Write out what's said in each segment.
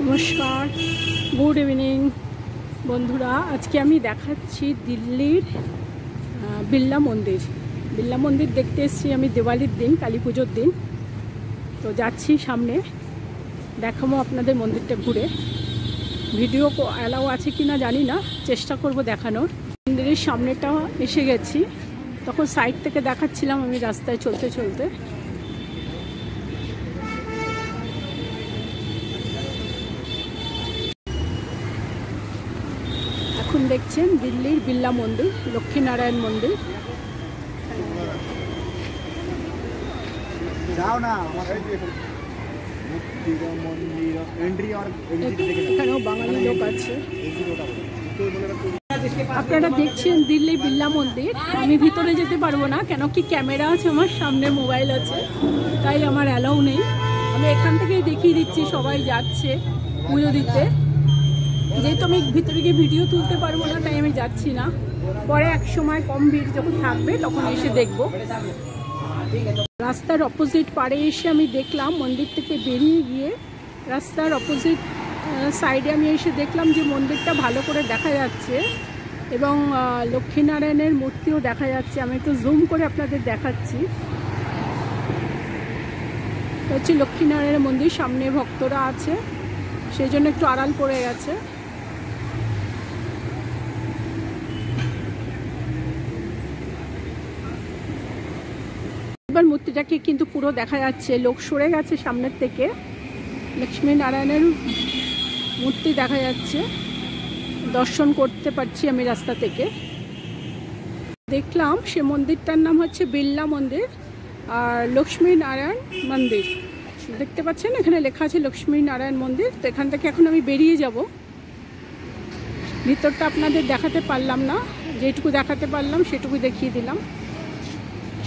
নমস্কার, good evening বন্ধুরা। আজকে আমি দেখাচ্ছি দিল্লির বিড়লা মন্দির দেখতে এসেছি আমি দিওয়ালির দিন, কালী পুজোর দিন। তো যাচ্ছি সামনে, দেখাবো আপনাদের মন্দিরটা ঘুরে। ভিডিও অ্যালাউ আছে কি না জানি না, চেষ্টা করব দেখানোর। মন্দিরের সামনেটা এসে গেছি, তখন সাইড থেকে দেখাচ্ছিলাম আমি রাস্তায় চলতে চলতে। এখন দেখছেন দিল্লির বিড়লা মন্দির, লক্ষ্মীনারায়ণ মন্দির। এখানেও বাঙালি লোক আছে। আপনারা দেখছেন দিল্লি বিড়লা মন্দির। আমি ভিতরে যেতে পারবো না, কেন কি ক্যামেরা আছে, আমার সামনে মোবাইল আছে, তাই আমার অ্যালাউ নেই। আমি এখান থেকেই দেখিয়ে দিচ্ছি, সবাই যাচ্ছে পুজো দিতে। যেহেতু আমি ভিতরে গিয়ে ভিডিও তুলতে পারবো না, তাই আমি যাচ্ছি না। পরে এক সময় কম ভিড় যখন থাকবে তখন এসে দেখব। রাস্তার অপোজিট পাড়ে এসে আমি দেখলাম, মন্দির থেকে বেরিয়ে গিয়ে রাস্তার অপোজিট সাইডে আমি এসে দেখলাম যে মন্দিরটা ভালো করে দেখা যাচ্ছে এবং লক্ষ্মীনারায়ণের মূর্তিও দেখা যাচ্ছে। আমি একটু জুম করে আপনাদের দেখাচ্ছি। হচ্ছে লক্ষ্মীনারায়ণের মন্দির, সামনে ভক্তরা আছে, সেই জন্য একটু আড়াল পড়ে গেছে। এবার মূর্তিটাকে কিন্তু পুরো দেখা যাচ্ছে, লোক সরে গেছে সামনের থেকে। লক্ষ্মী নারায়ণের মূর্তি দেখা যাচ্ছে, দর্শন করতে পারছি আমি রাস্তা থেকে। দেখলাম সে মন্দিরটার নাম হচ্ছে বিড়লা মন্দির আর লক্ষ্মী নারায়ণ মন্দির। দেখতে পাচ্ছেন এখানে লেখা আছে লক্ষ্মী নারায়ণ মন্দির। তো এখান থেকে এখন আমি বেরিয়ে যাব। ভিতরটা আপনাদের দেখাতে পারলাম না, যেটুকু দেখাতে পারলাম সেটুকু দেখিয়ে দিলাম।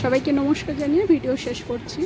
সবাইকে নমস্কার জানিয়ে ভিডিও শেষ করছি।